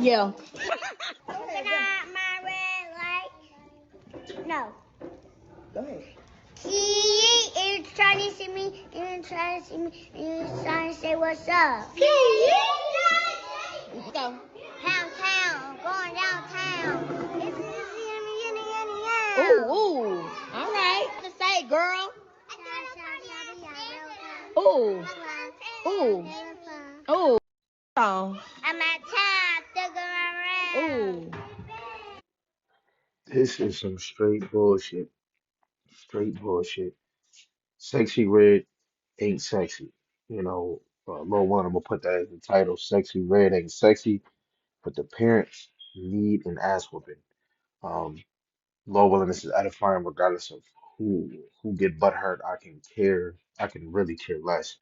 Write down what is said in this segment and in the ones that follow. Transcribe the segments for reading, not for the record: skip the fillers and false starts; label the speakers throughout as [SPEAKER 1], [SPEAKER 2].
[SPEAKER 1] Yeah.
[SPEAKER 2] Go ahead, my red light? No.
[SPEAKER 1] Go ahead.
[SPEAKER 2] He is trying to see me, and trying to see me, and trying to say what's up.
[SPEAKER 1] Let's go.
[SPEAKER 2] Downtown, going downtown. It's
[SPEAKER 1] Ooh, ooh. All right. To say, girl. Ooh, ooh, ooh. Oh,
[SPEAKER 2] I'm at town, still around.
[SPEAKER 1] ooh.
[SPEAKER 3] This is some straight bullshit. Straight bullshit. Sexy red ain't sexy. You know, Lil One, I'm gonna put that as the title. Sexy red ain't sexy, but the parents need an ass whooping. Um, Low willingness is edifying regardless of who get butt hurt. I can care. I can really care less.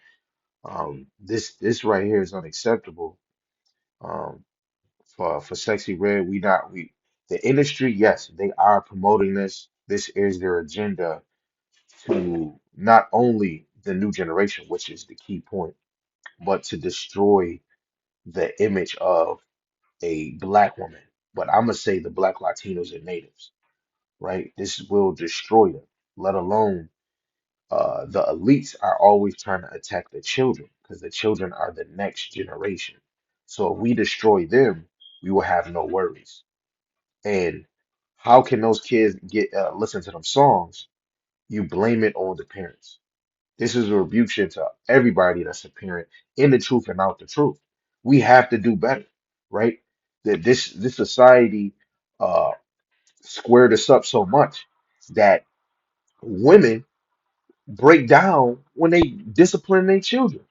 [SPEAKER 3] This right here is unacceptable. Um, for sexy red, we the industry, yes, they are promoting this. This is their agenda to not only the new generation, which is the key point, but to destroy the image of a black woman. But I'm gonna say the black Latinos and natives, right? This will destroy them, let alone the elites are always trying to attack the children because the children are the next generation. So if we destroy them, we will have no worries. And how can those kids get listen to them songs? You blame it on the parents. This is a rebuke to everybody that's a parent in the truth and out the truth. We have to do better, right? That this society uh squared us up so much that women break down when they discipline their children,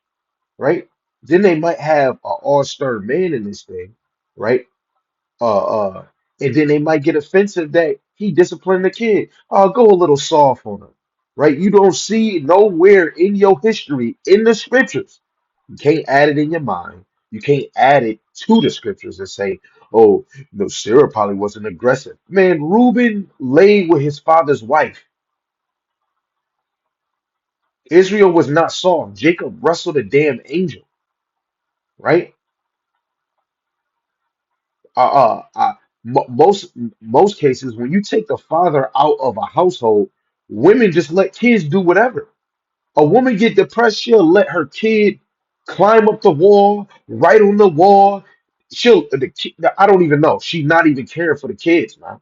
[SPEAKER 3] right? Then they might have an all-star man in this thing, right? And then they might get offensive that he disciplined the kid. Go a little soft on him, right? You don't see nowhere in your history in the scriptures. You can't add it in your mind. You can't add it to the scriptures and say, "Oh, no, Sarah probably wasn't aggressive." Man, Reuben laid with his father's wife. Israel was not soft. Jacob wrestled a damn angel, right? Most cases, when you take the father out of a household, women just let kids do whatever. A woman get depressed, she'll let her kid climb up the wall, right on the wall. I don't even know. She's not even caring for the kids, man.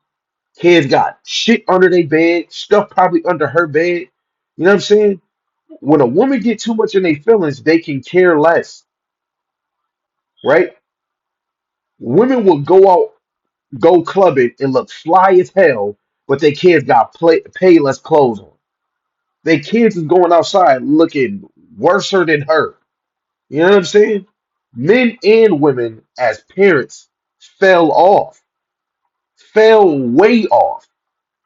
[SPEAKER 3] Kids got shit under their bed, stuff probably under her bed. You know what I'm saying? When a woman get too much in their feelings, they can care less, right? Women will go out, go clubbing and look fly as hell, but their kids got pay less clothes on. Their kids is going outside looking worser than her. You know what I'm saying? Men and women as parents fell way off.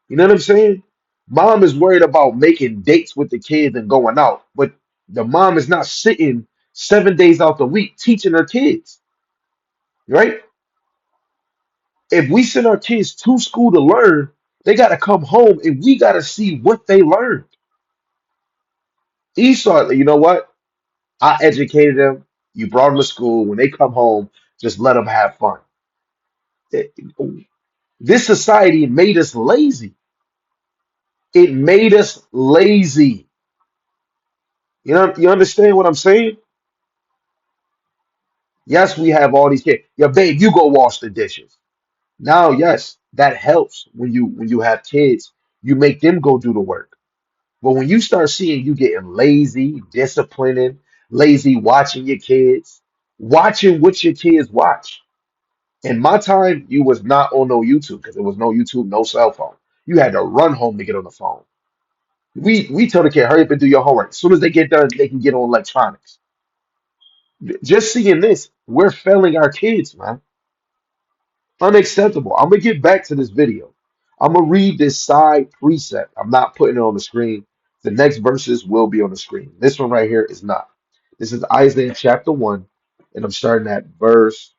[SPEAKER 3] You know what I'm saying? Mom is worried about making dates with the kids and going out, but the mom is not sitting 7 days out the week teaching her kids, right? If we send our kids to school to learn, they got to come home and we got to see what they learned. Esau, you know what? I educated them. You brought them to school. When they come home, just let them have fun. It- This society made us lazy. It made us lazy. You understand what I'm saying? Yes, we have all these kids. Yeah, babe, you go wash the dishes. Now, yes, that helps when you have kids. You make them go do the work. But when you start seeing you getting lazy, disciplining, lazy watching your kids, watching what your kids watch. In my time, you was not on no YouTube because there was no YouTube, no cell phone. You had to run home to get on the phone. We tell the kid, hurry up and do your homework. As soon as they get done, they can get on electronics. Just seeing this, we're failing our kids, man. Unacceptable. I'm gonna get back to this video. I'm gonna read this side precept. I'm not putting it on the screen. The next verses will be on the screen. This one right here is not. This is Isaiah chapter 1, and I'm starting at verse.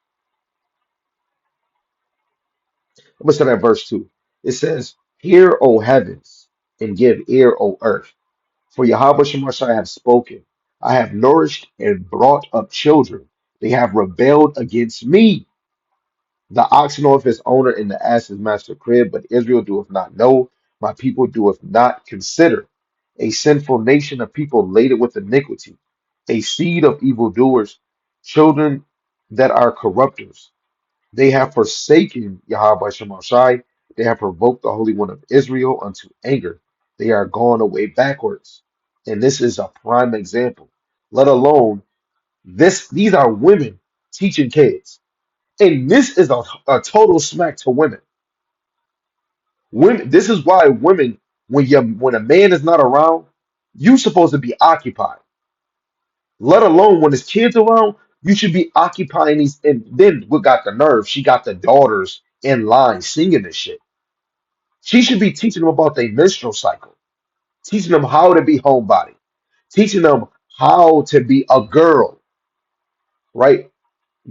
[SPEAKER 3] I'm gonna start at verse 2. It says, "Hear, O heavens, and give ear, O earth. For Yahweh Shemashai have spoken. I have nourished and brought up children. They have rebelled against me. The ox knoweth his owner, and the ass his master crib, but Israel doeth not know, my people doeth not consider. A sinful nation of people laden with iniquity, a seed of evildoers, children that are corrupters. They have forsaken Yahweh Shemashai, they have provoked the Holy One of Israel unto anger. They are gone away backwards. And this is a prime example. Let alone this, these are women teaching kids. And this is a total smack to women. Women, this is why women, when a man is not around, you supposed to be occupied. Let alone when his kids around, you should be occupying these. And then we got the nerve. She got the daughters in line singing this shit. She should be teaching them about their menstrual cycle, teaching them how to be homebody, teaching them how to be a girl, right?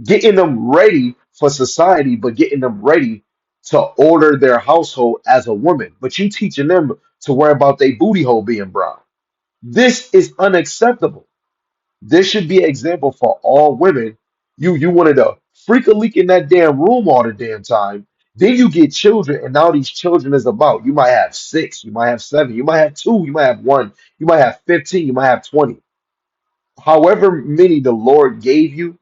[SPEAKER 3] Getting them ready for society, but getting them ready to order their household as a woman. But you teaching them to worry about their booty hole being brown. This is unacceptable. This should be an example for all women. You wanted to freak a leak in that damn room all the damn time. Then you get children, and now these children is about. You might have six, you might have seven, you might have two, you might have one, you might have 15, you might have 20. However many the Lord gave you,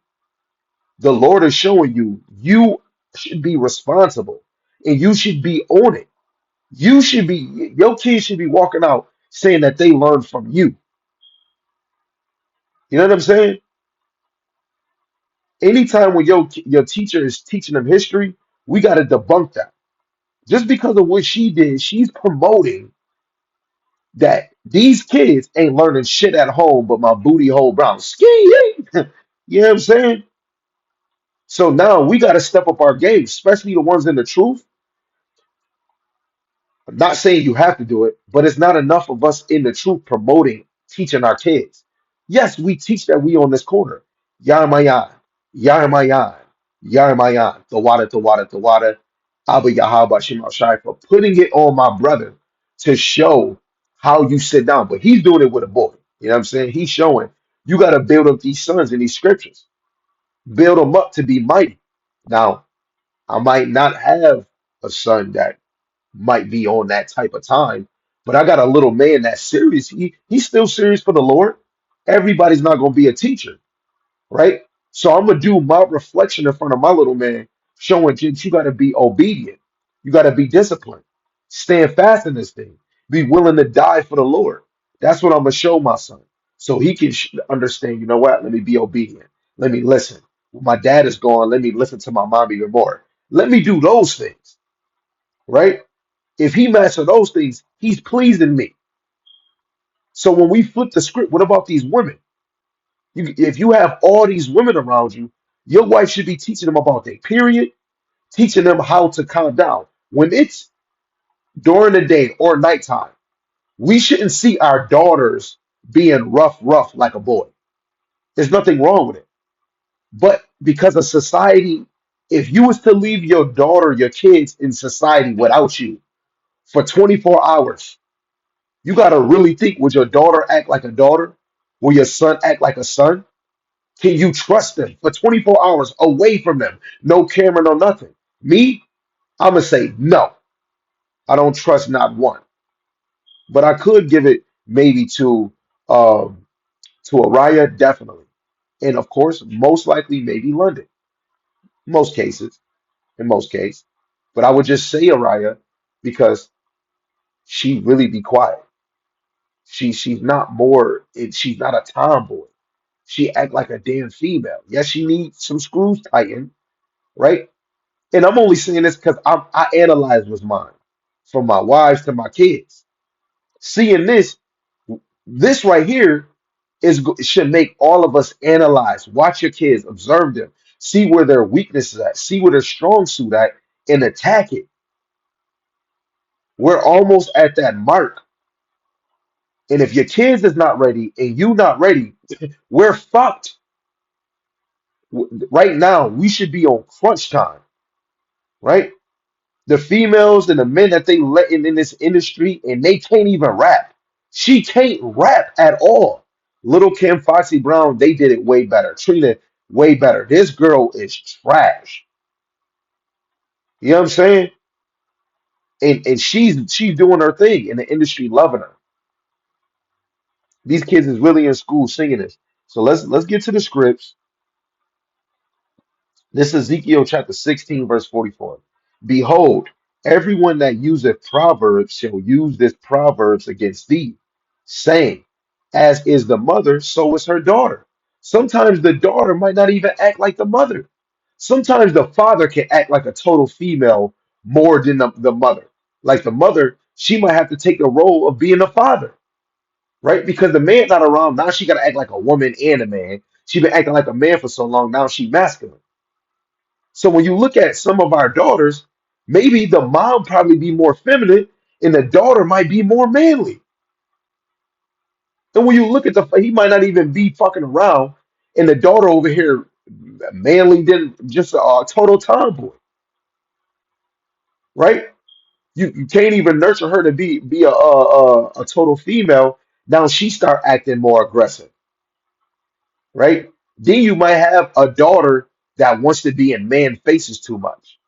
[SPEAKER 3] the Lord is showing you you should be responsible and you should be on it. You should be, your kids should be walking out saying that they learned from you. You know what I'm saying? Anytime when your teacher is teaching them history, we got to debunk that. Just because of what she did, she's promoting that these kids ain't learning shit at home but my booty hole brown. Ski. You know what I'm saying? So now we got to step up our game, especially the ones in the truth. I'm not saying you have to do it, but it's not enough of us in the truth promoting, teaching our kids. Yes, we teach that we on this corner. Yaramayan, Yaramayan, Yaramayan, the water, Abba Yahaba Shema Shai for putting it on my brother to show how you sit down. But he's doing it with a boy. You know what I'm saying? He's showing you got to build up these sons in these scriptures, build them up to be mighty. Now, I might not have a son that might be on that type of time. But I got a little man that's serious. He's still serious for the Lord. Everybody's not gonna be a teacher, right? So I'm gonna do my reflection in front of my little man, showing that you gotta be obedient. You gotta be disciplined. Stand fast in this thing. Be willing to die for the Lord. That's what I'm gonna show my son. So he can understand, you know what? Let me be obedient. Let me listen. When my dad is gone, let me listen to my mom even more. Let me do those things, right? If he mastered those things, he's pleasing me. So when we flip the script, what about these women? If you have all these women around you, your wife should be teaching them about their period, teaching them how to calm down. When it's during the day or nighttime, we shouldn't see our daughters being rough like a boy. There's nothing wrong with it. But because of society, if you was to leave your daughter, your kids in society without you for 24 hours, you got to really think, would your daughter act like a daughter? Will your son act like a son? Can you trust them for 24 hours away from them? No camera, no nothing. Me, I'm going to say no. I don't trust not one. But I could give it maybe um, to Araya, definitely. And of course, most likely maybe London. Most cases, in most cases. But I would just say Araya because she really be quiet. She's not more, she's not a tomboy. She act like a damn female. Yes, she needs some screws tightened, right? And I'm only saying this because I analyze what's mine, from my wives to my kids. Seeing this right here should make all of us analyze. Watch your kids, observe them, see where their weaknesses at, see where their strong suit at, and attack it. We're almost at that mark. And if your kids is not ready and you not ready, we're fucked. Right now, we should be on crunch time, right? The females and the men that they let in this industry, and they can't even rap. She can't rap at all. Little Kim, Foxy Brown, they did it way better. Trina, way better. This girl is trash. You know what I'm saying? And she's doing her thing and the industry loving her. These kids is really in school singing this. So let's get to the scripts. This is Ezekiel chapter 16, verse 44. Behold, everyone that useth proverbs shall use this proverbs against thee, saying, as is the mother, so is her daughter. Sometimes the daughter might not even act like the mother. Sometimes the father can act like a total female more than the mother. Like the mother, she might have to take the role of being a father, right? Because the man's not around. Now she got to act like a woman and a man. She been acting like a man for so long. Now she masculine. So when you look at some of our daughters, maybe the mom probably be more feminine and the daughter might be more manly. And when you look at he might not even be fucking around, and the daughter over here manly than just a total tomboy, right? You can't even nurture her to be a total female. Now she start acting more aggressive, right? Then you might have a daughter that wants to be in man faces too much,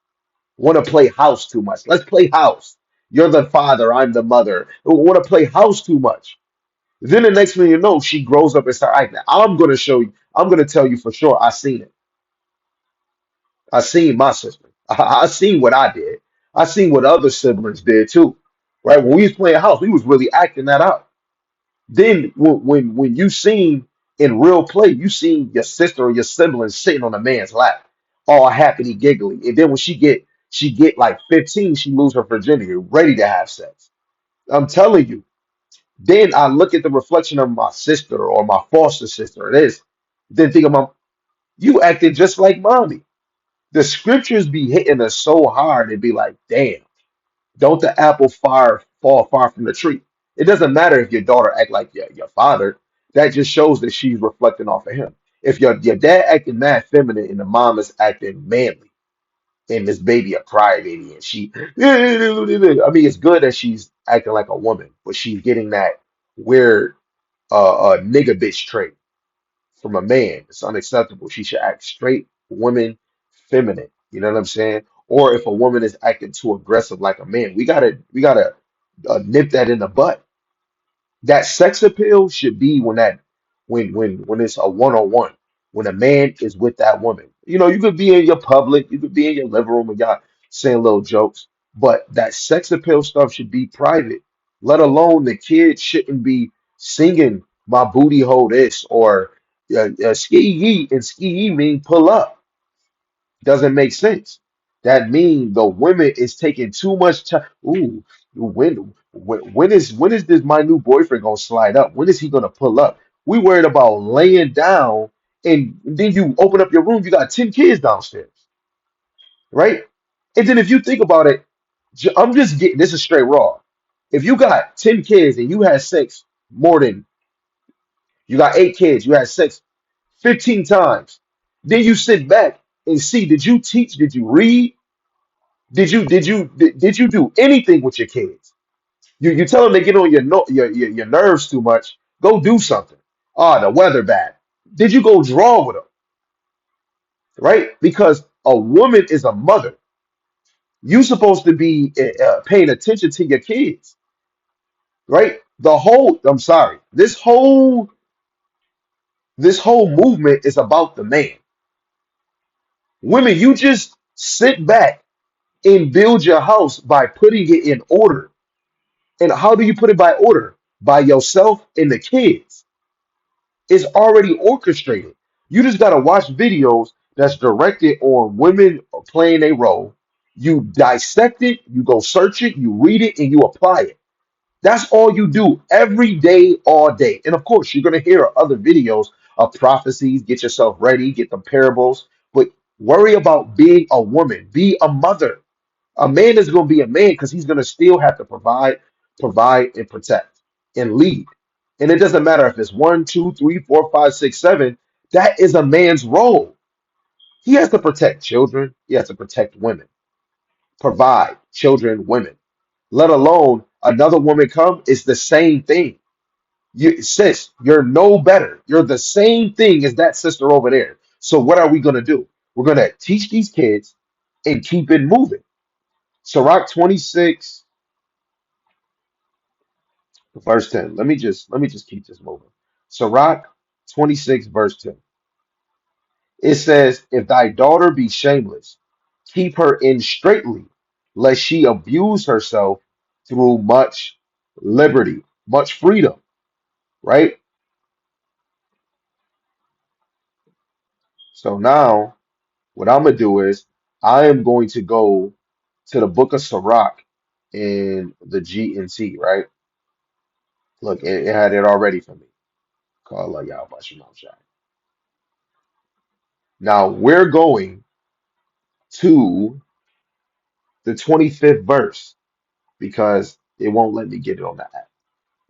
[SPEAKER 3] want to play house too much. Let's play house. You're the father, I'm the mother. Want to play house too much. Then the next thing you know, she grows up and start acting. I'm gonna show you. I'm gonna tell you for sure. I seen it. I seen my sister. I seen what I did. I seen what other siblings did too. Right when we was playing house, we was really acting that out. Then when you seen in real play, you seen your sister or your sibling sitting on a man's lap, all happy giggly, and then when she get like 15, she lose her virginity, ready to have sex. I'm telling you. Then I look at the reflection of my sister or my foster sister, it is. Then think about you acted just like mommy. The scriptures be hitting us so hard, it'd be like, damn. Don't the apple far fall far from the tree. It doesn't matter if your daughter act like your father. That just shows that she's reflecting off of him. If your dad acting mad feminine and the mom is acting manly, and this baby a crybaby and she, I mean, it's good that she's acting like a woman, but she's getting that weird nigga bitch trait from a man. It's unacceptable. She should act straight, woman, feminine. You know what I'm saying? Or if a woman is acting too aggressive like a man, we gotta nip that in the butt. That sex appeal should be when it's a one-on-one, when a man is with that woman. You know, you could be in your public, you could be in your living room and y'all saying little jokes, but that sex appeal stuff should be private. Let alone the kids shouldn't be singing my booty hole this or ski yee and ski yee mean pull up. Doesn't make sense. That means the women is taking too much time. Ooh, when is this my new boyfriend gonna slide up? When is he gonna pull up? We worried about laying down, and then you open up your room, you got 10 kids downstairs, right? And then if you think about it, I'm just getting this is straight raw. If you got 10 kids and you had sex more than you got 8 kids, you had sex 15 times, then you sit back and see, did you teach? Did you read? Did you do anything with your kids? You tell them they get on your nerves too much. Go do something. Ah, the weather bad. Did you go draw with them? Right? Because a woman is a mother. You supposed to be paying attention to your kids, right? I'm sorry. This whole movement is about the man. Women, you just sit back and build your house by putting it in order. And how do you put it by order? By yourself and the kids. It's already orchestrated. You just got to watch videos that's directed on women playing a role. You dissect it, you go search it, you read it, and you apply it. That's all you do every day, all day. And of course, you're going to hear other videos of prophecies. Get yourself ready, get the parables. But worry about being a woman, be a mother. A man is going to be a man because he's going to still have to provide, and protect and lead. And it doesn't matter if it's one, two, three, four, five, six, seven. That is a man's role. He has to protect children. He has to protect women, provide children, women. Let alone another woman come. It's the same thing. Sis, you're no better. You're the same thing as that sister over there. So what are we gonna do? We're gonna teach these kids and keep it moving. Sirach 26, verse 10. Let me just keep this moving. Sirach 26, verse 10. It says, if thy daughter be shameless, keep her in straitly, lest she abuse herself through much liberty, much freedom, right? So now what I'm gonna do is I am going to go to the book of Sirach in the GNT, right? Look, it had it already for me. Call y'all by Shemam Shai. Now we're going to the 25th verse because it won't let me get it on the app,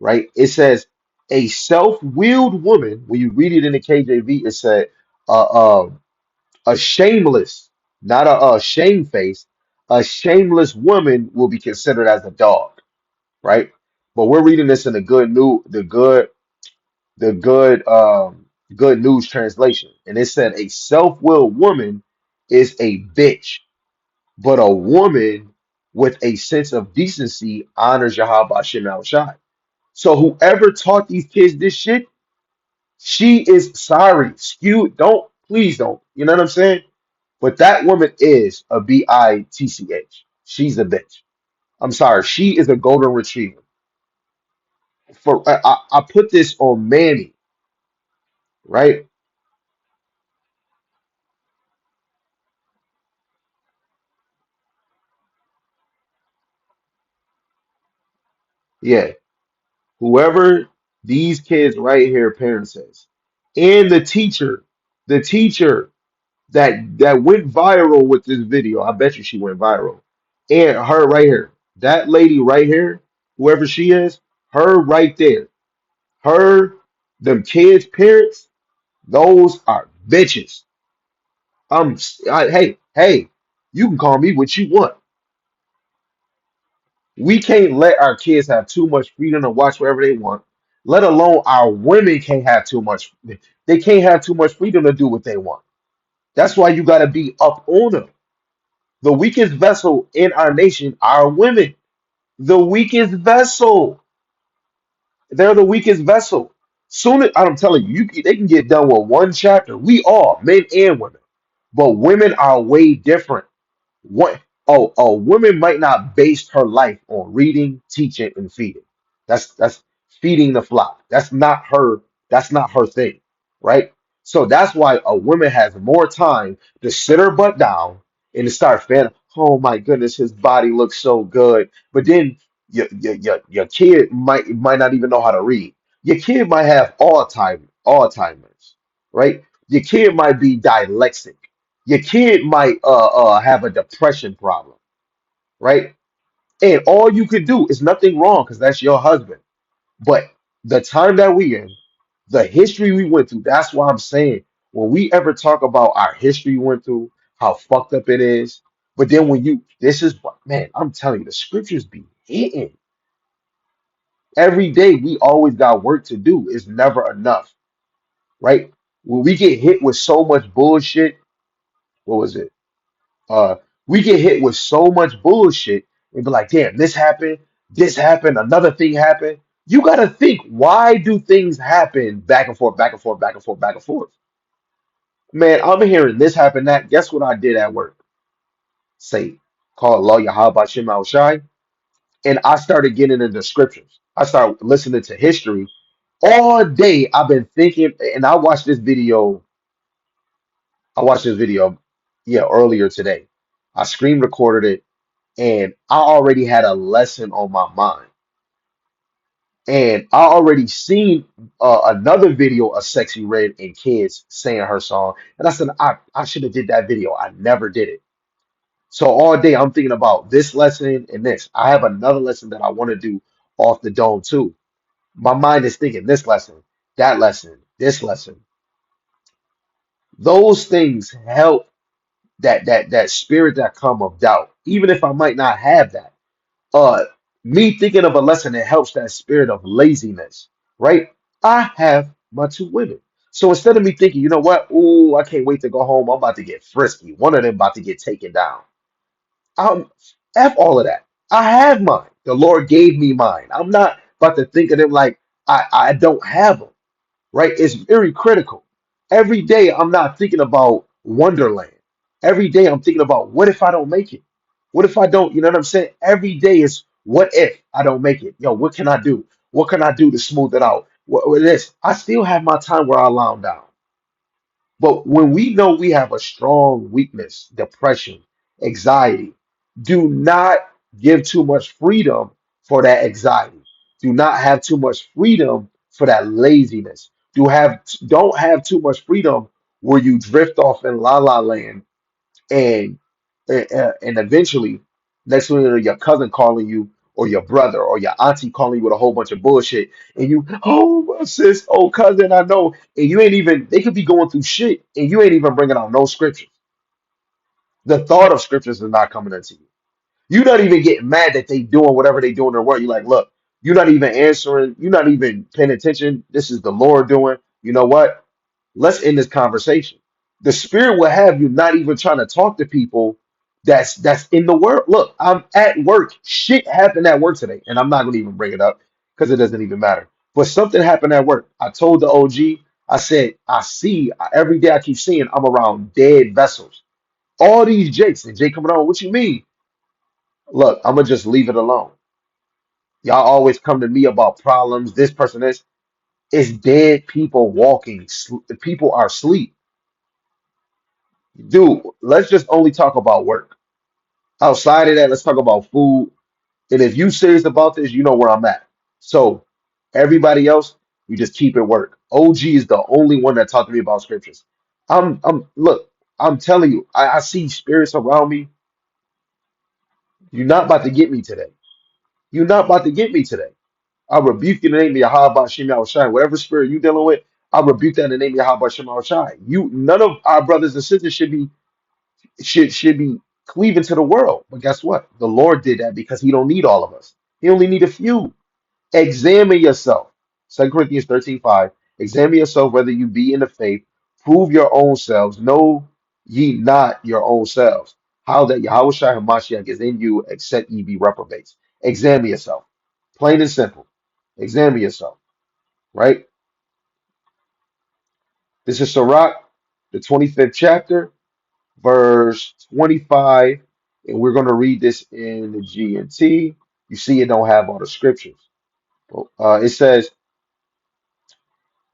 [SPEAKER 3] right? It says, a self-willed woman, when you read it in the KJV, it said, uh, uh, a shameless, not a shamefaced, a shameless woman will be considered as a dog, right? But we're reading this in the good news translation, and it said a self-willed woman is a bitch, but a woman with a sense of decency honors Yahweh Shem Al Shai. So whoever taught these kids this shit, she is sorry. Skew, don't, please don't. You know what I'm saying? But that woman is a bitch. She's a bitch. I'm sorry. She is a golden retriever. I put this on Manny, right? Yeah. Whoever these kids right here, parent says, and the teacher that went viral with this video. I bet you she went viral. And her right here, that lady right here, whoever she is, her right there, her, them kids' parents, those are bitches. Hey, you can call me what you want. We can't let our kids have too much freedom to watch whatever they want. Let alone our women can't have too much. They can't have too much freedom to do what they want. That's why you got to be up on them. The weakest vessel in our nation are women. The weakest vessel. They're the weakest vessel. Soon as I'm telling you, they can get done with one chapter. We all, men and women. But women are way different. What a woman might not base her life on reading, teaching, and feeding. That's feeding the flock. That's not her thing, right? So that's why a woman has more time to sit her butt down and to start fan. Oh my goodness, his body looks so good. But then your kid might not even know how to read. Your kid might have Alzheimer's, right? Your kid might be dyslexic. Your kid might have a depression problem, right? And all you could do is nothing wrong because that's your husband. But the time that we in, the history we went through, that's why I'm saying when we ever talk about our history we went through, how fucked up it is. But then when you, this is what, man, I'm telling you, the scriptures be hitting. Every day we always got work to do. It's never enough, right? When we get hit with so much bullshit, what was it? Uh, we get hit with so much bullshit and be like, damn, this happened, another thing happened. You got to think, why do things happen back and forth, back and forth, back and forth, back and forth? Man, I'm hearing this happen, that. Guess what I did at work? Say, call law Yahweh Shem Al Shai, and I started getting into scriptures. I started listening to history. All day I've been thinking, and I watched this video, yeah, earlier today. I screen recorded it and I already had a lesson on my mind. And I already seen another video of Sexy Red and kids saying her song, and I said I should have did that video. I never did it. So all day I'm thinking about this lesson and this. I have another lesson that I want to do off the dome too. My mind is thinking this lesson, that lesson, this lesson. Those things help that spirit that come of doubt, even if I might not have that. uh Me thinking of a lesson that helps that spirit of laziness, right? I have my two women. So instead of me thinking, you know what, oh, I can't wait to go home, I'm about to get frisky. One of them about to get taken down. Um, F all of that. I have mine. The Lord gave me mine. I'm not about to think of them like I don't have them, right? It's very critical. Every day I'm not thinking about Wonderland. Every day I'm thinking about what if I don't make it? What if I don't, you know what I'm saying? Every day is what if I don't make it? Yo, what can I do? What can I do to smooth it out? What this? I still have my time where I lounge down. But when we know we have a strong weakness, depression, anxiety, do not give too much freedom for that anxiety. Do not have too much freedom for that laziness. Don't have too much freedom where you drift off in la la land and and eventually next thing you know your cousin calling you or your brother or your auntie calling you with a whole bunch of bullshit and you oh my sis oh cousin I know and you ain't even they could be going through shit and you ain't even bringing out no scriptures. The thought of scriptures is not coming into you. You're not even getting mad that they doing whatever they doing their work. You're like, look, you're not even answering. You're not even paying attention. This is the Lord doing. You know what? Let's end this conversation. The Spirit will have you not even trying to talk to people that's in the work. Look, I'm at work. Shit happened at work today, and I'm not gonna even bring it up because it doesn't even matter. But something happened at work. I told the OG. I said, I see every day. I keep seeing I'm around dead vessels. All these Jakes and Jake coming on. What you mean? Look, I'm gonna just leave it alone. Y'all always come to me about problems. This person is. It's dead people walking. People are asleep. Dude, let's just only talk about work. Outside of that, let's talk about food. And if you serious about this, you know where I'm at. So everybody else, we just keep it work. OG is the only one that talked to me about scriptures. Look, I'm telling you, I see spirits around me. You're not about to get me today. You're not about to get me today. I rebuke you in the name of Yahweh Shem Shai. Whatever spirit you dealing with, I rebuke that in the name of Yahweh Shem Shai. You none of our brothers and sisters should be cleaving to the world. But guess what? The Lord did that because he don't need all of us. He only need a few. Examine yourself. 2 Corinthians 13:5. Examine yourself whether you be in the faith. Prove your own selves. Know ye not your own selves. How that Yahweh Shai HaMashiach is in you, except ye be reprobates. Examine yourself. Plain and simple. Examine yourself. Right? This is Sirach, the 25th chapter, verse 25. And we're going to read this in the GNT. You see, it don't have all the scriptures. It says,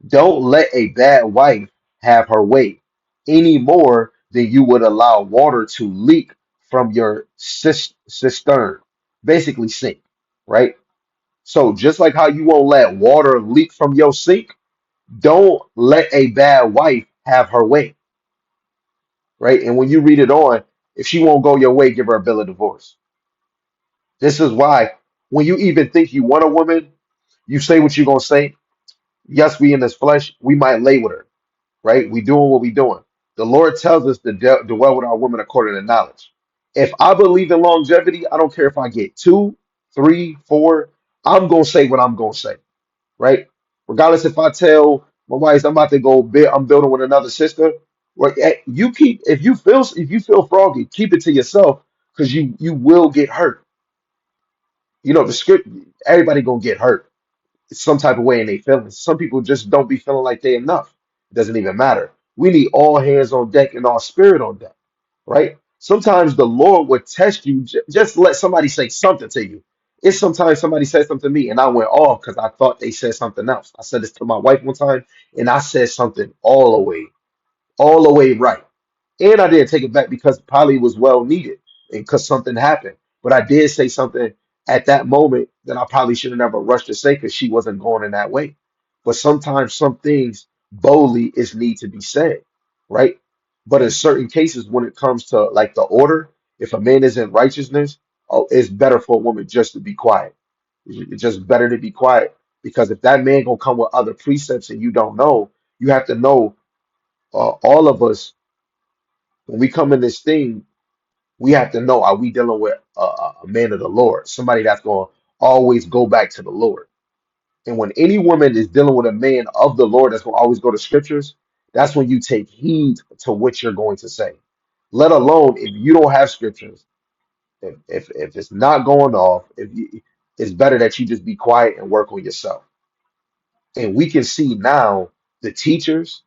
[SPEAKER 3] don't let a bad wife have her way any more than you would allow water to leak from your cistern, basically sink, right? So just like how you won't let water leak from your sink, don't let a bad wife have her way, right? And when you read it on, if she won't go your way, give her a bill of divorce. This is why when you even think you want a woman, you say what you're gonna say. Yes, we in this flesh, we might lay with her, right? We doing what we doing. The Lord tells us to dwell with our women according to knowledge. If I believe in longevity, I don't care if I get two, three, four. I'm gonna say what I'm gonna say, right? Regardless if I tell my wife I'm about to go build, I'm building with another sister. Right? You keep if you feel froggy, keep it to yourself because you will get hurt. You know the script. Everybody gonna get hurt some type of way in their feelings. Some people just don't be feeling like they enough. It doesn't even matter. We need all hands on deck and all spirit on deck, right? Sometimes the Lord would test you. Just let somebody say something to you. It's sometimes somebody said something to me and I went off because I thought they said something else. I said this to my wife one time and I said something all the way right. And I didn't take it back because probably was well needed and because something happened. But I did say something at that moment that I probably should have never rushed to say because she wasn't going in that way. But sometimes some things boldly is need to be said, right? But in certain cases, when it comes to like the order, if a man is in righteousness, oh, it's better for a woman just to be quiet. It's just better to be quiet because if that man gonna come with other precepts and you don't know, you have to know all of us when we come in this thing, we have to know are we dealing with a man of the Lord, somebody that's going to always go back to the Lord. And when any woman is dealing with a man of the Lord that's going to always go to scriptures, that's when you take heed to what you're going to say. Let alone if you don't have scriptures If it's not going off, it's better that you just be quiet and work on yourself. And we can see now the teachers,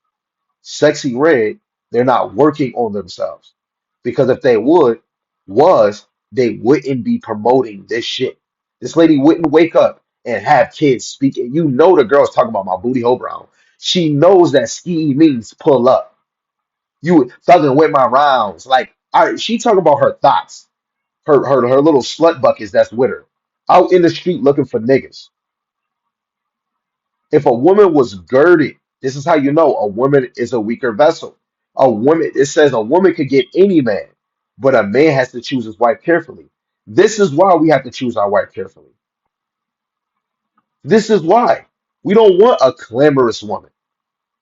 [SPEAKER 3] Sexy Red, they're not working on themselves. Because if they they wouldn't be promoting this shit. This lady wouldn't wake up and have kids speaking. You know the girl's talking about my booty hole brown. She knows that ski means pull up. You thugging with my rounds. Like she talking about her thoughts, her little slut buckets that's with her. Out in the street looking for niggas. If a woman was girded, this is how you know a woman is a weaker vessel. A woman, it says a woman could get any man, but a man has to choose his wife carefully. This is why we have to choose our wife carefully. This is why we don't want a clamorous woman,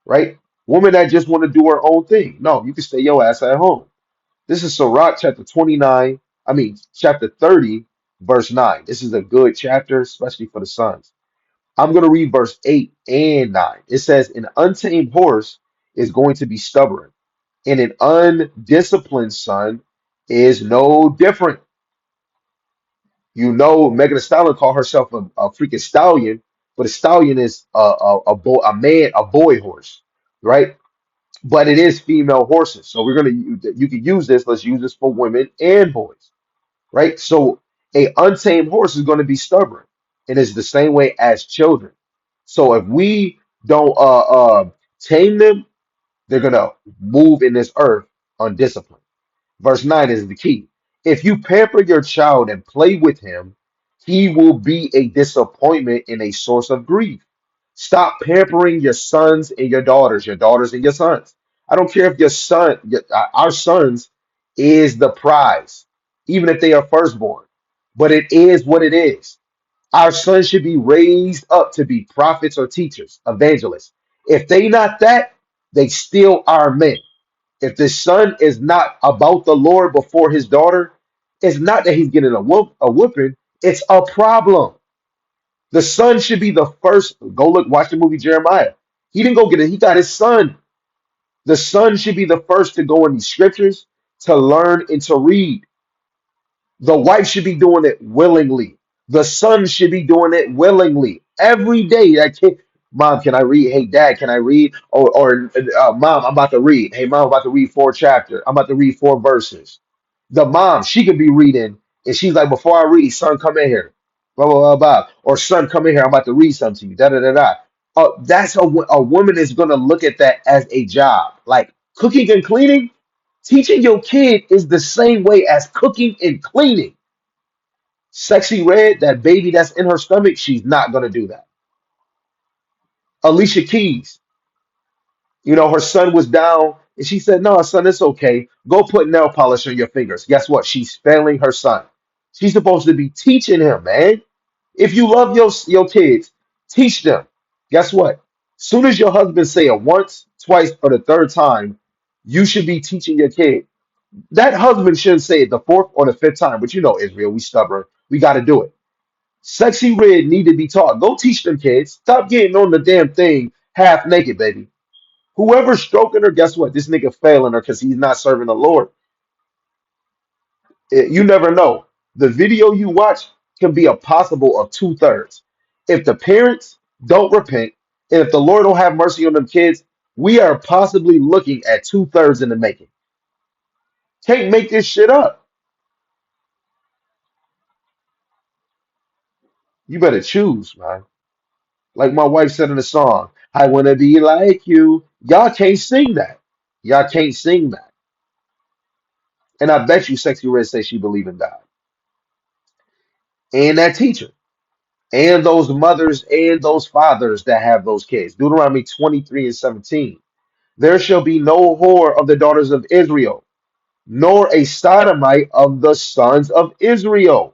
[SPEAKER 3] right? Woman that just want to do her own thing. No, you can stay your ass at home. This is Sirach chapter 29, chapter 30, verse 9. This is a good chapter, especially for the sons. I'm going to read verse 8 and 9. It says, an untamed horse is going to be stubborn, and an undisciplined son is no different. You know, Megan Thee Stallion called herself a freaking stallion, but a stallion is a boy horse, right? But it is female horses. So you can use this. Let's use this for women and boys, right? So a untamed horse is going to be stubborn, and it's the same way as children. So if we don't tame them, they're gonna move in this earth undisciplined. Verse 9 is the key. If you pamper your child and play with him, he will be a disappointment and a source of grief. Stop pampering your daughters and your sons. I don't care if our sons is the prize, even if they are firstborn. But it is what it is. Our sons should be raised up to be prophets or teachers, evangelists. If they not that, they still are men. If the son is not about the Lord before his daughter, it's not that he's getting a whooping. It's a problem. The son should be the first. Go look, watch the movie Jeremiah. He didn't go get it. He got his son. The son should be the first to go in these scriptures to learn and to read. The wife should be doing it willingly. The son should be doing it willingly. Every day, that kid, mom, can I read? Hey, dad, can I read? Or mom, I'm about to read. Hey, mom, I'm about to read 4 chapters. I'm about to read 4 verses. The mom, she could be reading, and she's like, before I read, son, come in here. Blah, blah, blah, blah. Or son, come in here. I'm about to read something to you. Da, da, da, da. That's a woman is going to look at that as a job. Like cooking and cleaning. Teaching your kid is the same way as cooking and cleaning. Sexy Red, that baby that's in her stomach, she's not going to do that. Alicia Keys, her son was down and she said, no, son, it's okay. Go put nail polish on your fingers. Guess what? She's failing her son. She's supposed to be teaching him, man. If you love your kids, teach them. Guess what? Soon as your husband say it once, twice, or the third time, you should be teaching your kid. That husband shouldn't say it the fourth or the fifth time, but Israel, we stubborn. We got to do it. Sexy Red need to be taught. Go teach them kids. Stop getting on the damn thing half naked, baby. Whoever's stroking her, guess what? This nigga failing her because he's not serving the Lord. You never know. The video you watch can be a possible of 2/3. If the parents don't repent, and if the Lord don't have mercy on them kids, we are possibly looking at 2/3 in the making. Can't make this shit up. You better choose, man. Like my wife said in the song, I want to be like you. Y'all can't sing that. Y'all can't sing that. And I bet you Sexy Red say she believe in God. And that teacher. And those mothers and those fathers that have those kids. Deuteronomy 23 and 17. There shall be no whore of the daughters of Israel, nor a sodomite of the sons of Israel.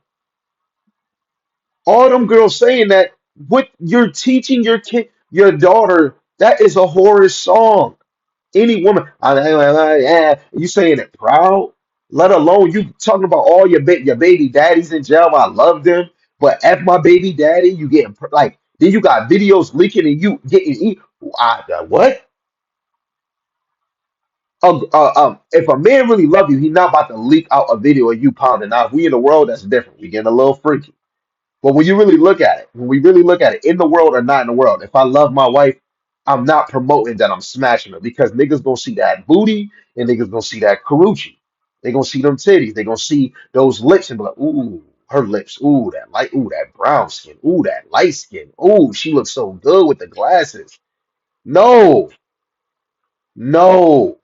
[SPEAKER 3] All them girls saying that what you're teaching your kid, your daughter, that is a whorish song. Any woman, yeah, you saying it proud, let alone you talking about all your baby daddies in jail. I love them, but F my baby daddy, you getting like then you got videos leaking and you getting what? If a man really love you, he's not about to leak out a video of you pounding. Now, if we in the world, that's different. We getting a little freaky. But when you really look at it, when we really look at it, in the world or not in the world, if I love my wife, I'm not promoting that I'm smashing her because niggas gonna see that booty and niggas gonna see that carucci. They gonna see them titties. They gonna see those lips and be like, ooh, her lips. Ooh, that brown skin. Ooh, that light skin. Ooh, she looks so good with the glasses. No, no,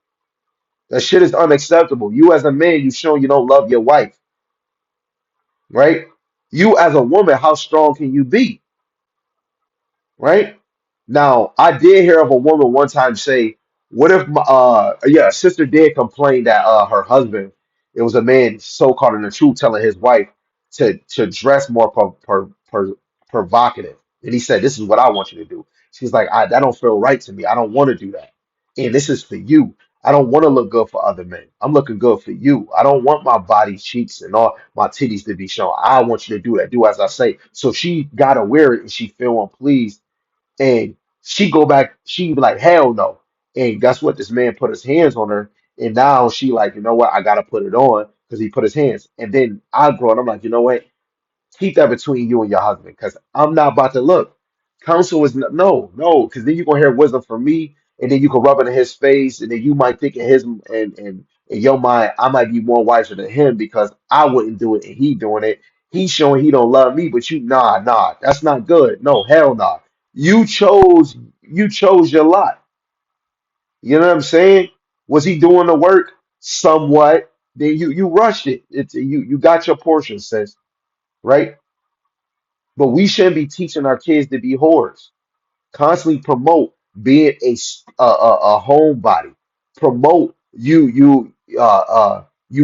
[SPEAKER 3] that shit is unacceptable. You as a man, you showing you don't love your wife, right? You as a woman, how strong can you be? Right? Now, I did hear of a woman one time say, "What if my yeah, a sister did complain that her husband, it was a man so caught in the truth, telling his wife to dress more provocative." And he said, "This is what I want you to do." She's like, "That don't feel right to me. I don't want to do that. And this is for you. I don't want to look good for other men. I'm looking good for you. I don't want my body cheeks and all my titties to be shown. I want you to do that. Do as I say." So she gotta wear it and she feel unpleased and she go back, she be like, hell no. And guess what? This man put his hands on her. And now she like, you know what? I gotta put it on because he put his hands. And then I grow and I'm like, you know what? Keep that between you and your husband because I'm not about to look. Counsel is no, because then you're gonna hear wisdom from me, and then you can rub it in his face, and then you might think in his and in your mind, I might be more wiser than him because I wouldn't do it and he doing it. He's showing he don't love me, but you nah, that's not good. No, hell nah. You chose your lot. You know what I'm saying? Was he doing the work? Somewhat. Then you rushed it. It's you got your portion, sis, right? But we shouldn't be teaching our kids to be whores. Constantly promote being a homebody. Promote you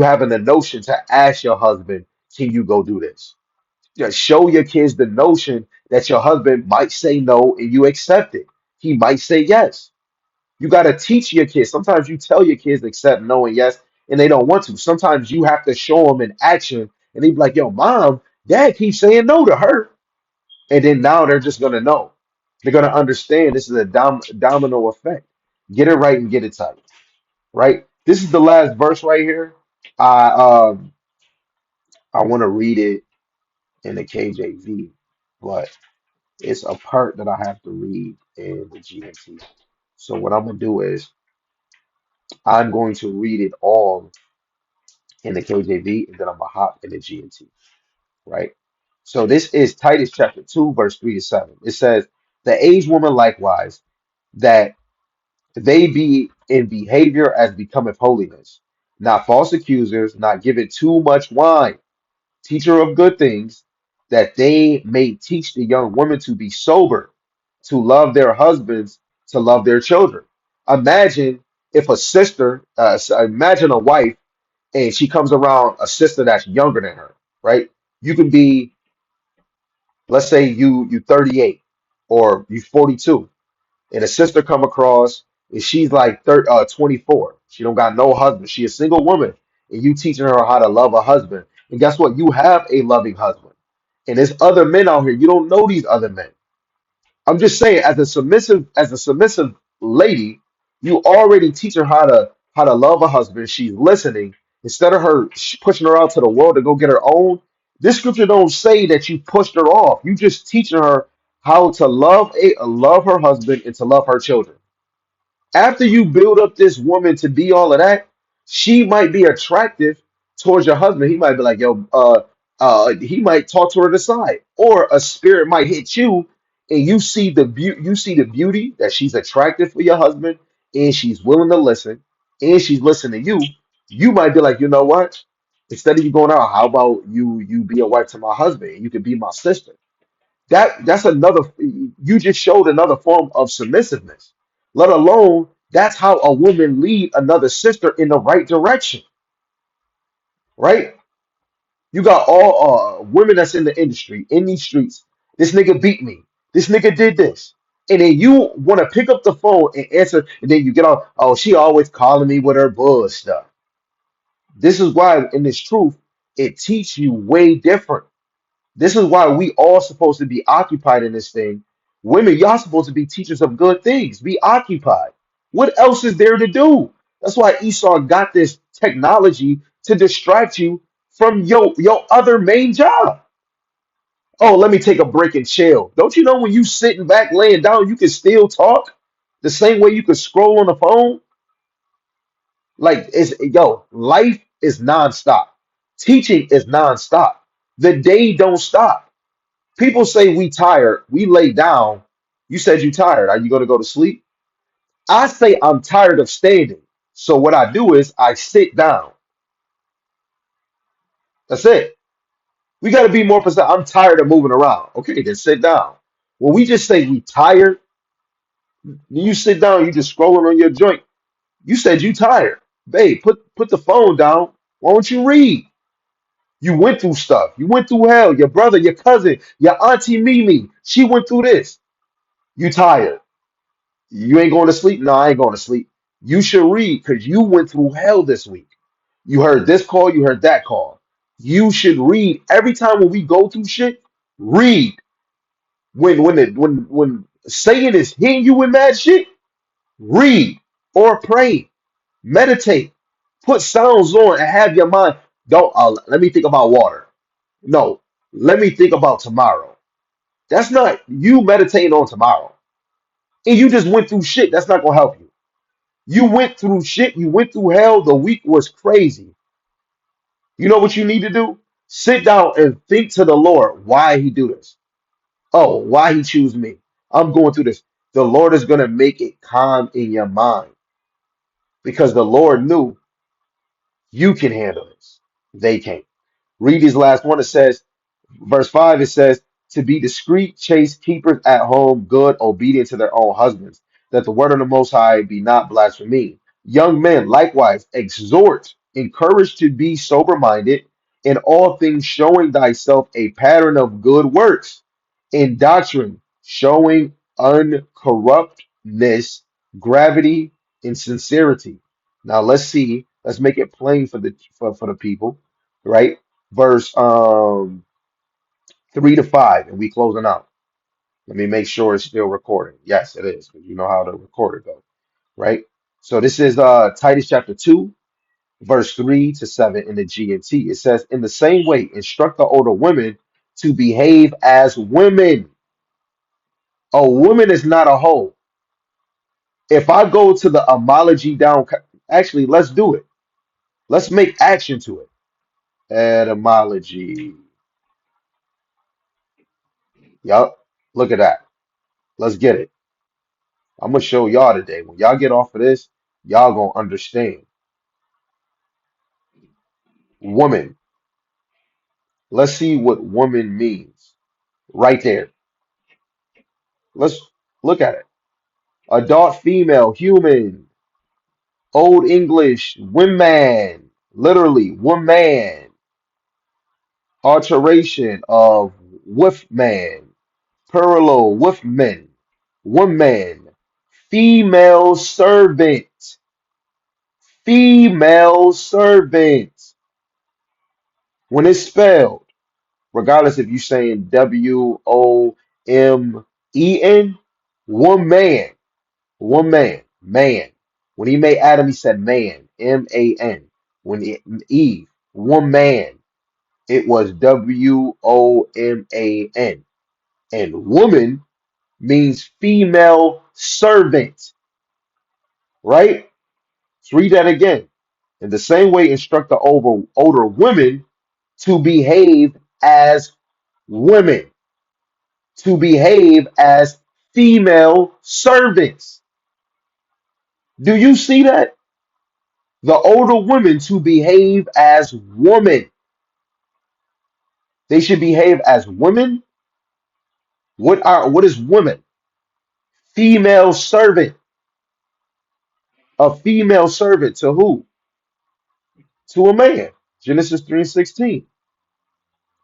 [SPEAKER 3] having the notion to ask your husband, can you go do this? Just show your kids the notion that your husband might say no and you accept it. He might say yes. You got to teach your kids. Sometimes you tell your kids to accept no and yes, and they don't want to. Sometimes you have to show them in action, and they be like, "Yo, mom, dad keeps saying no to her," and then now they're just gonna know. They're gonna understand this is a domino effect. Get it right and get it tight. Right. This is the last verse right here. I I want to read it in the KJV, but it's a part that I have to read in the GNT. So what I'm gonna do is I'm going to read it all in the KJV, and then I'm gonna hop in the GNT. Right. So this is Titus chapter 2, verse 3 to 7. It says, "The aged woman likewise, that they be in behavior as becometh holiness, not false accusers, not giving too much wine, teacher of good things, that they may teach the young women to be sober, to love their husbands, to love their children." Imagine if a sister, imagine a wife, and she comes around a sister that's younger than her, right? You can be, let's say you 38 or you 42 and a sister come across and she's like 24. She don't got no husband. She a single woman, and you teaching her how to love a husband. And guess what? You have a loving husband. And there's other men out here. You don't know these other men. I'm just saying, as a submissive lady, you already teach her how to love a husband. She's listening instead of her pushing her out to the world to go get her own. This scripture don't say that you pushed her off. You just teaching her how to love her husband and to love her children. After you build up this woman to be all of that, she might be attractive towards your husband. He might be like, yo, he might talk to her to the side, or a spirit might hit you, and you see the beauty that she's attractive for your husband, and she's willing to listen, and she's listening to you. You might be like, you know what? Instead of you going out, how about you be a wife to my husband, and you could be my sister. That's another, you just showed another form of submissiveness. Let alone that's how a woman lead another sister in the right direction, right? You got all women that's in the industry, in these streets. This nigga beat me. This nigga did this. And then you want to pick up the phone and answer, and then you get on, oh, she always calling me with her bull stuff. This is why in this truth, it teach you way different. This is why we all supposed to be occupied in this thing. Women, y'all supposed to be teachers of good things. Be occupied. What else is there to do? That's why Esau got this technology to distract you from your other main job. Oh, let me take a break and chill. Don't you know when you sitting back laying down, you can still talk the same way you could scroll on the phone? Like life is nonstop. Teaching is nonstop. The day don't stop. People say we tired, we lay down. You said you tired. Are you gonna go to sleep? I say I'm tired of standing. So what I do is I sit down. That's it. We got to be more precise. I'm tired of moving around. Okay, then sit down. When we just say we tired, you sit down, you just scrolling on your joint. You said you tired. Babe, put the phone down. Why don't you read? You went through stuff. You went through hell. Your brother, your cousin, your auntie Mimi, she went through this. You tired. You ain't going to sleep? No, I ain't going to sleep. You should read because you went through hell this week. You heard this call, you heard that call. You should read every time when we go through shit. Read when Satan is hitting you with mad shit. Read or pray, meditate, put sounds on, and have your mind. Don't let me think about water. No, let me think about tomorrow. That's not you meditating on tomorrow. And you just went through shit. That's not gonna help you. You went through shit. You went through hell. The week was crazy. You know what you need to do? Sit down and think to the Lord why he do this. Oh, why he choose me? I'm going through this. The Lord is gonna make it calm in your mind because the Lord knew you can handle this. They can't. Read this last one. It says, verse 5, it says, to be discreet, chaste, keepers at home, good, obedient to their own husbands, that the word of the Most High be not blasphemed. Young men, likewise, exhort, encourage to be sober minded, in all things showing thyself a pattern of good works, in doctrine showing uncorruptness, gravity, and sincerity. Now let's see, let's make it plain for for the people, right? Verse 3 to 5, and we closing out. Let me make sure it's still recording. Yes, it is, because you know how the recorder goes, right? So this is Titus chapter 2, verse 3 to 7 in the GNT. It says, in the same way, instruct the older women to behave as women. A woman is not a hoe. If I go to the etymology down, actually, let's do it. Let's make action to it. Etymology. Yup. Look at that. Let's get it. I'm gonna show y'all today. When y'all get off of this, y'all gonna understand. Woman. Let's see what woman means. Right there. Let's look at it. Adult female, human, old English, woman, literally, woman, alteration of wolfman, parallel wolfman, woman, female servant, female servant. When it's spelled, regardless if you're saying Women, woman, man. When he made Adam, he said man, Man. When Eve, woman, it was Woman. And woman means female servant, right? Let's read that again. In the same way, instruct the older women to behave as women, to behave as female servants. Do you see that? The older women to behave as women. They should behave as women. What is women? Female servant. A female servant to who? To a man. Genesis 3:16.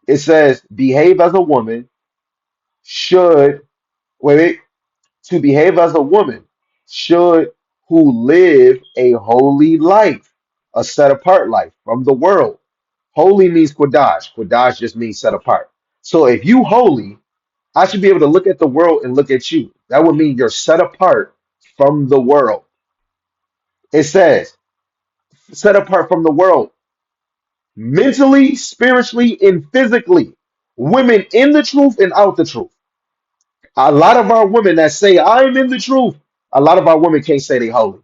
[SPEAKER 3] It says, behave as a woman should wait, to behave as a woman should who live a holy life, a set apart life from the world. Holy means Quadash. Quadash just means set apart. So if you holy, I should be able to look at the world and look at you. That would mean you're set apart from the world. It says, set apart from the world, mentally, spiritually, and physically. Women in the truth and out the truth. A lot of our women that say, I'm in the truth, a lot of our women can't say they holy.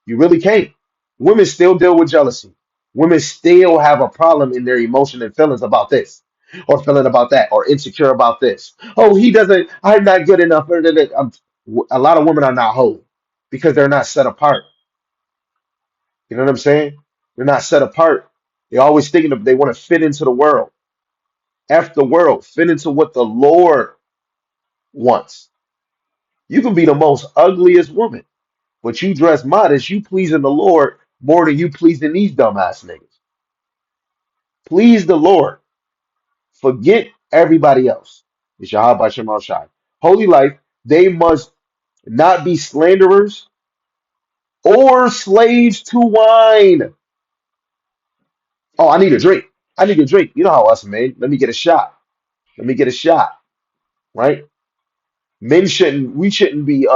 [SPEAKER 3] You really can't. Women still deal with jealousy. Women still have a problem in their emotion and feelings about this, or feeling about that, or insecure about this. Oh, he doesn't, I'm not good enough. A lot of women are not holy because they're not set apart. You know what I'm saying? They're not set apart. They're always thinking of they want to fit into the world. F the world, fit into what the Lord wants. You can be the most ugliest woman, but you dress modest, you pleasing the Lord more than you pleasing these dumbass niggas. Please the Lord. Forget everybody else. It's Yahweh Shem Shai. Holy life, they must not be slanderers or slaves to wine. Oh, I need a drink. I need a drink. You know how us men. Let me get a shot. Let me get a shot. Right? We shouldn't be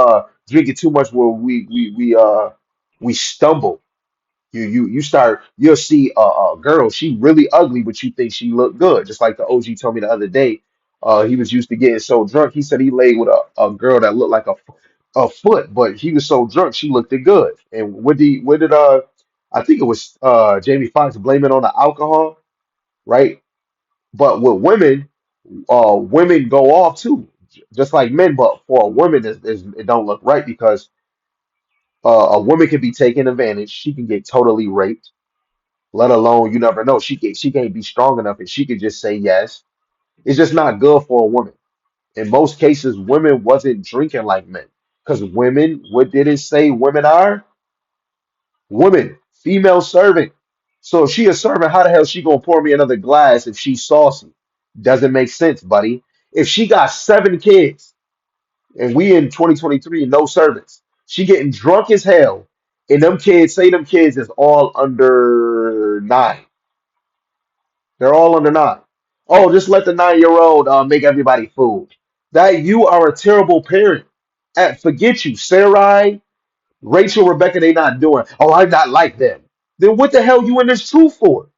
[SPEAKER 3] drinking too much where we stumble. You'll see a girl, she really ugly, but you think she look good. Just like the OG told me the other day, he was used to getting so drunk. He said he laid with a girl that looked like a foot, but he was so drunk she looked good. And what did I think it was Jamie Foxx blame it on the alcohol, right? But with women, women go off too, just like men. But for a woman, it don't look right because a woman can be taken advantage. She can get totally raped. Let alone you never know. She can't be strong enough, and she could just say yes. It's just not good for a woman. In most cases, women wasn't drinking like men because women. What did it say? Women are women, female servant. So if she a servant, how the hell she gonna pour me another glass if she's saucy? Doesn't make sense, buddy. If she got 7 kids and we in 2023 and no servants, she getting drunk as hell, and them kids is all under 9. They're all under 9. Oh, just let the 9-year old make everybody food. That you are a terrible parent. Forget you, Sarai, Rachel, Rebecca. They not doing. Oh, I'm not like them. Then what the hell you in this truth for?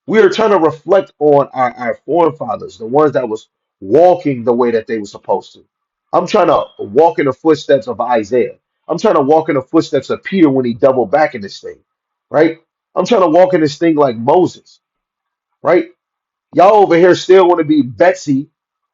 [SPEAKER 3] We are trying to reflect on our forefathers, the ones that was walking the way that they were supposed to. I'm trying to walk in the footsteps of Isaiah. I'm trying to walk in the footsteps of Peter when he doubled back in this thing, right? I'm trying to walk in this thing like Moses, right? Y'all over here still want to be Betsy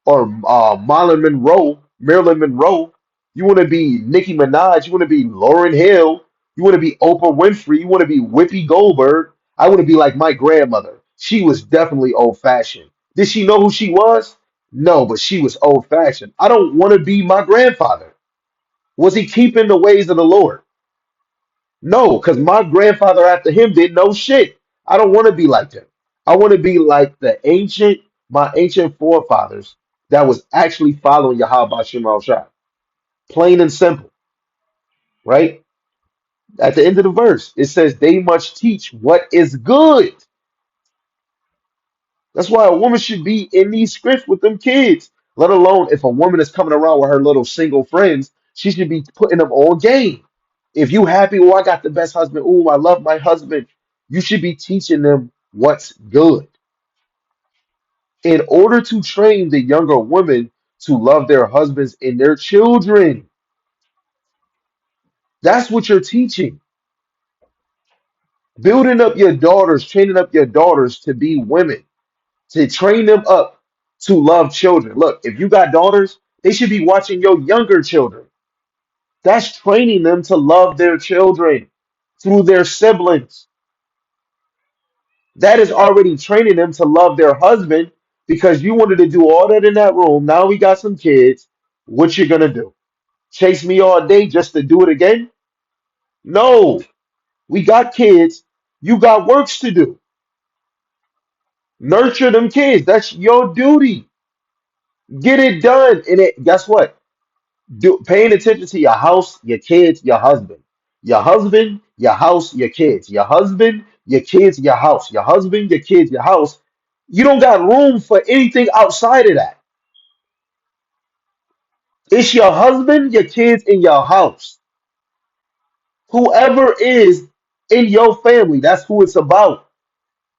[SPEAKER 3] or Marilyn Monroe. You want to be Nicki Minaj. You want to be Lauryn Hill. You want to be Oprah Winfrey. You want to be Whoopi Goldberg. I want to be like my grandmother. She was definitely old fashioned. Did she know who she was? No, but she was old fashioned. I don't want to be my grandfather. Was he keeping the ways of the Lord? No, because my grandfather after him did no shit. I don't want to be like them. I want to be like my ancient forefathers that was actually following Yahweh Shem Shai. Plain and simple, right? At the end of the verse, it says they must teach what is good. That's why a woman should be in these scripts with them kids. Let alone if a woman is coming around with her little single friends, she should be putting them on game. If you happy, oh, I got the best husband. Oh, I love my husband. You should be teaching them what's good in order to train the younger women to love their husbands and their children. That's what you're teaching. Building up your daughters, training up your daughters to be women, to train them up to love children. Look, if you got daughters, they should be watching your younger children. That's training them to love their children through their siblings. That is already training them to love their husband because you wanted to do all that in that room. Now we got some kids. What you gonna do? Chase me all day just to do it again? No, we got kids. You got works to do. Nurture them kids. That's your duty. Get it done. And guess what? Paying attention to your house, your kids, your husband. Your husband, your house, your kids. Your husband, your kids, your house. Your husband, your kids, your house. You don't got room for anything outside of that. It's your husband, your kids, and your house. Whoever is in your family. That's who it's about.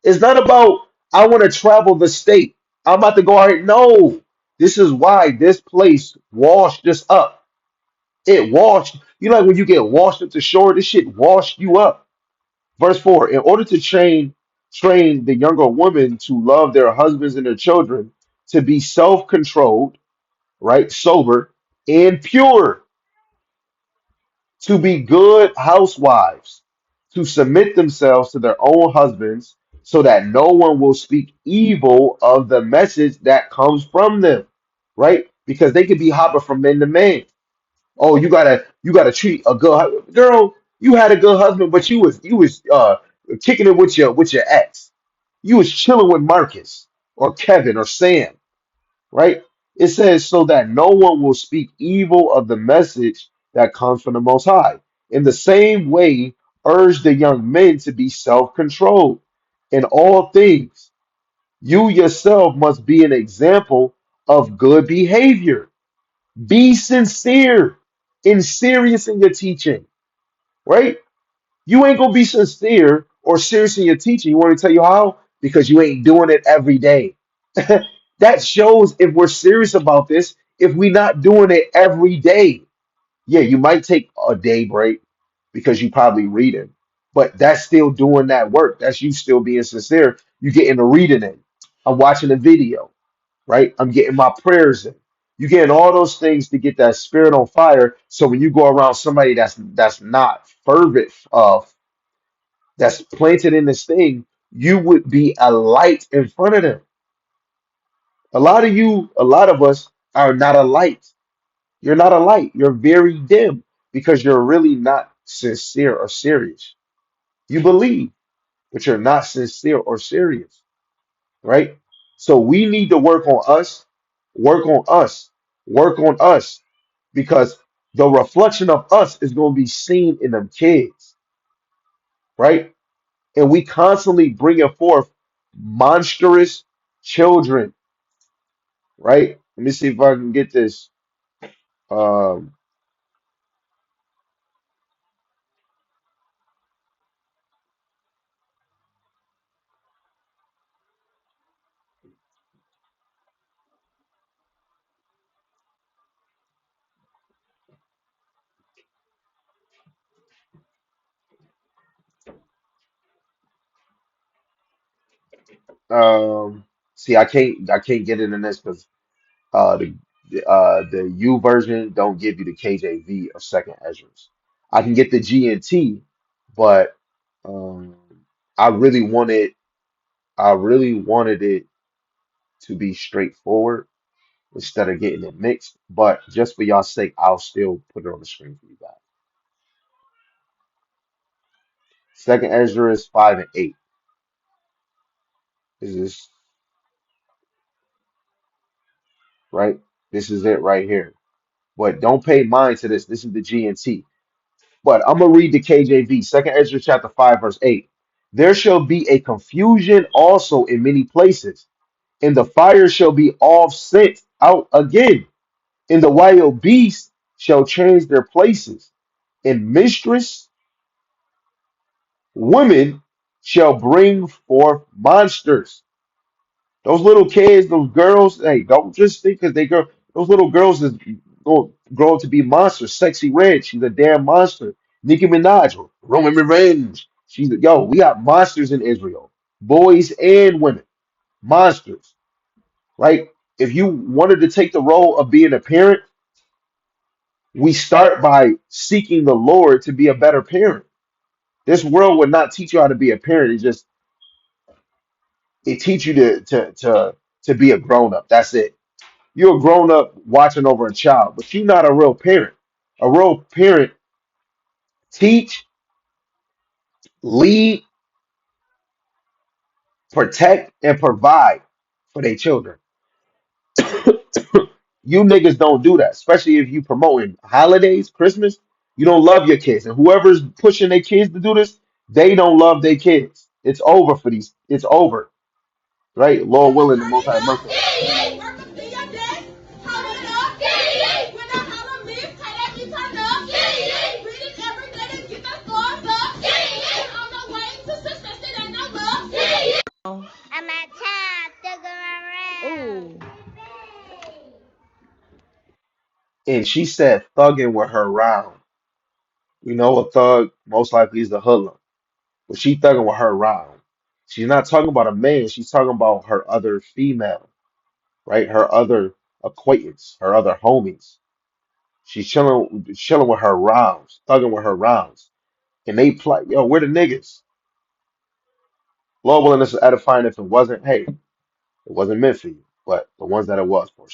[SPEAKER 3] It's not about I want to travel the state. I'm about to go out here. No, this is why this place washed us up. It washed. You know, like when you get washed up to shore, this shit washed you up. Verse 4, in order to train the younger women to love their husbands and their children, to be self-controlled, right, sober, and pure, to be good housewives, to submit themselves to their own husbands, so that no one will speak evil of the message that comes from them, right? Because they could be hopping from man to man. Oh, you gotta treat a good girl. You had a good husband, but you was kicking it with your ex. You was chilling with Marcus or Kevin or Sam, right? It says so that no one will speak evil of the message that comes from the Most High. In the same way, urge the young men to be self-controlled in all things. You yourself must be an example of good behavior. Be sincere and serious in your teaching, right? You ain't gonna be sincere or serious in your teaching. You want to tell you how? Because you ain't doing it every day. That shows if we're serious about this, if we're not doing it every day. Yeah, you might take a day break because you probably reading, but that's still doing that work. That's you still being sincere. You getting the reading in. I'm watching a video, right? I'm getting my prayers in. You getting all those things to get that spirit on fire. So when you go around somebody that's not fervent, that's planted in this thing, you would be a light in front of them. A lot of us are not a light. You're not a light. You're very dim because you're really not sincere or serious. You believe, but you're not sincere or serious, right? So we need to work on us, work on us, work on us, because the reflection of us is going to be seen in them kids, right? And we constantly bringing forth monstrous children, right? Let me see if I can get this. Um, See, I can't get into this because the U version don't give you the KJV or second Esdras. I can get the G and T, but um, I really wanted I really wanted it to be straightforward instead of getting it mixed. But just for y'all's sake, I'll still put it on the screen for you guys. Second Esdras 5 and 8. Is this right? This is it right here. But don't pay mind to this. This is the G and T. But I'm gonna read the KJV, Second Ezra chapter 5, verse 8. There shall be a confusion also in many places, and the fire shall be off sent out again, and the wild beasts shall change their places, and mistress women shall bring forth monsters. Those little kids, those girls, hey, don't just think because they girl, those little girls is going to grow up to be monsters. Sexy Red, she's a damn monster. Nicki Minaj, Roman Revenge. Yo, we got monsters in Israel, boys and women, monsters, right? If you wanted to take the role of being a parent, we start by seeking the Lord to be a better parent. This world would not teach you how to be a parent. It teach you to be a grown up. That's it. You're a grown up watching over a child, but you're not a real parent. A real parent teach, lead, protect, and provide for their children. You niggas don't do that, especially if you promoting holidays, Christmas. You don't love your kids, and whoever's pushing their kids to do this, they don't love their kids. It's over for these. It's over, right? Lord willing, the Most High merciful. And she said thugging with her round. You know, a thug most likely is the hoodlum, but she thugging with her round. She's not talking about a man. She's talking about her other female, right? Her other acquaintance, her other homies. She's chilling with her rounds, thugging with her rounds. And they play, yo, we're the niggas. Lord willing, this is edifying. If it wasn't, hey, it wasn't meant for you. But the ones that it was for, sure.